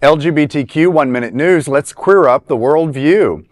LGBTQ 1 Minute News, let's queer up the worldview.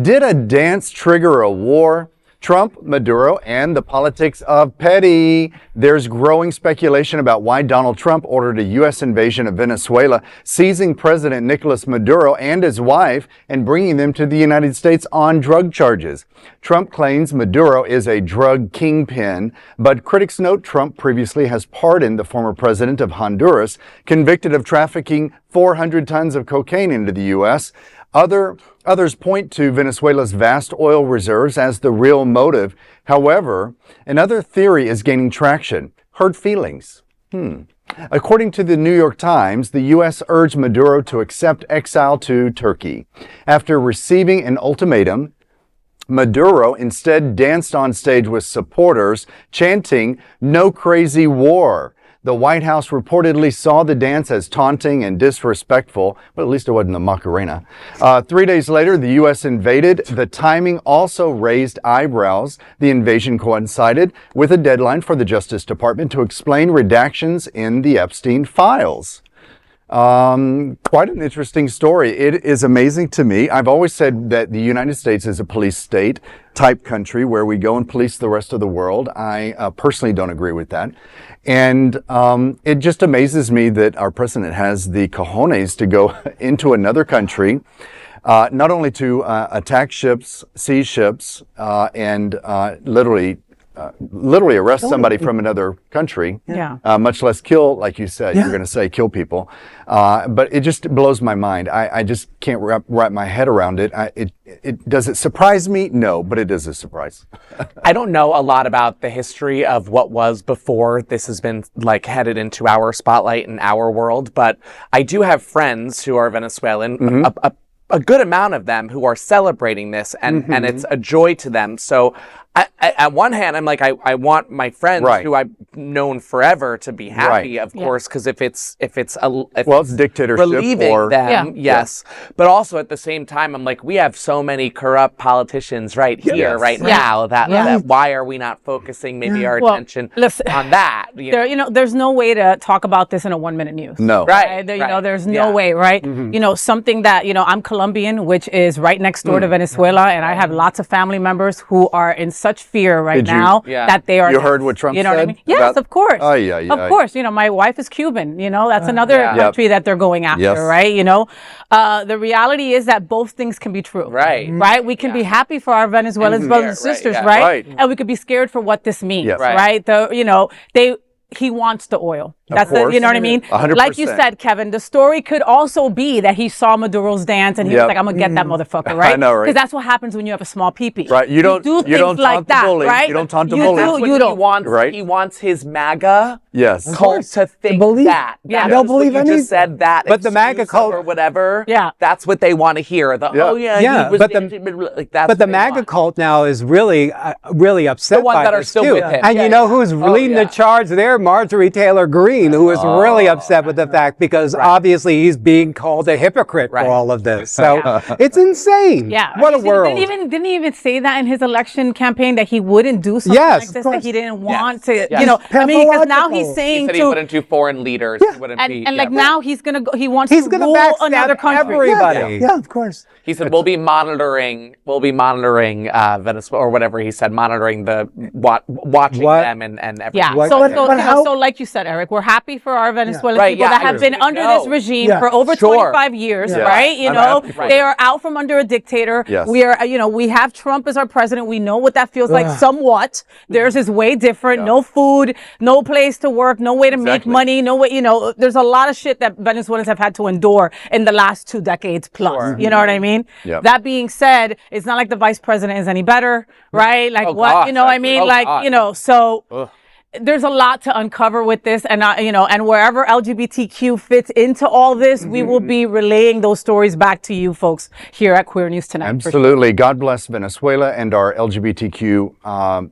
Did a dance trigger a war? Trump, Maduro, and the politics of petty. There's growing speculation about why Donald Trump ordered a U.S. invasion of Venezuela, seizing President Nicolás Maduro and his wife and bringing them to the United States on drug charges. Trump claims Maduro is a drug kingpin, but critics note Trump previously has pardoned the former president of Honduras, convicted of trafficking 400 tons of cocaine into the U.S. Others point to Venezuela's vast oil reserves as the real motive. However, another theory is gaining traction: hurt feelings. According to the New York Times, the U.S. urged Maduro to accept exile to Turkey. After receiving an ultimatum, Maduro instead danced on stage with supporters, chanting, "No crazy war." The White House reportedly saw the dance as taunting and disrespectful, but at least it wasn't the Macarena. 3 days later, the U.S. invaded. The timing also raised eyebrows. The invasion coincided with a deadline for the Justice Department to explain redactions in the Epstein files. Quite an interesting story. It is amazing to me. I've always said that the United States is a police state type country where we go and police the rest of the world. I personally don't agree with that. And it just amazes me that our president has the cojones to go into another country, not only to attack ships, seize ships, and literally arrest somebody from another country, much less kill, like you said, you're going to say kill people. But it just blows my mind. I just can't wrap my head around it. Does it surprise me? No, but it is a surprise. I don't know a lot about the history of what was before this has been like headed into our spotlight in our world, but I do have friends who are Venezuelan, a good amount of them who are celebrating this, and it's a joy to them. So at one hand, I'm like, I want my friends who I've known forever to be happy, of course, because if it's dictatorship relieving or them, yes. But also at the same time, I'm like, we have so many corrupt politicians here, now that why are we not focusing maybe our attention on that? There's no way to talk about this in a 1 minute news. No, there's no way, right? Something that I'm Colombian, which is right next door to Venezuela, and I have lots of family members who are in such fear now that they are. You heard what Trump said? What I mean? Yes, of course. Of course. My wife is Cuban. That's another country that they're going after, right? The reality is that both things can be true. Right? We can be happy for our Venezuelan brothers and sisters, right? And we could be scared for what this means, right? He wants the oil. That's you know what I mean? 100%. Like you said, Kevin, the story could also be that he saw Maduro's dance and he was like, I'm gonna get that motherfucker, right? I know, right? Because that's what happens when you have a small pee-pee. Right. You don't do things like that, right? You don't taunt the bully. He wants his MAGA cult to think that. Yeah. They'll believe anything. Just said that. But the MAGA cult or whatever. Yeah. That's what they want to hear. But the MAGA cult now is really upset the ones by that are this still too. with him. And you know who's leading the charge there? Marjorie Taylor Greene, who is really upset with the fact because obviously he's being called a hypocrite for all of this. So it's insane. Yeah. What a world. Didn't he even say that in his election campaign that he wouldn't do something like this, that he didn't want to, because now he's saying he said he wouldn't do foreign leaders. He wouldn't now he's going to go, he wants to rule another country. Everybody. Yeah, of course. He said, we'll be monitoring Venezuela, or whatever he said, monitoring watching them and everything. Yeah. So like you said, Eric, we're happy for our Venezuelan people that have been under this regime for over 25 years, right? They are out from under a dictator. Yes. We are, we have Trump as our president. We know what that feels like somewhat. Theirs is way different. No food, no place to work, no way to make money, no way, there's a lot of shit that Venezuelans have had to endure in the last 2 decades plus. You know what I mean? Yep. That being said, it's not like the vice president is any better, right? Like so there's a lot to uncover with this, and and wherever LGBTQ fits into all this, we will be relaying those stories back to you folks here at Queer News Tonight. Absolutely. God bless Venezuela and our LGBTQ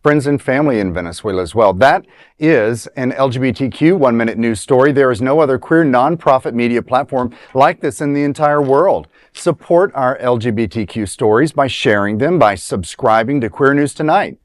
friends and family in Venezuela as well. That is an LGBTQ 1 Minute News story. There is no other queer nonprofit media platform like this in the entire world. Support our LGBTQ stories by sharing them, by subscribing to Queer News Tonight.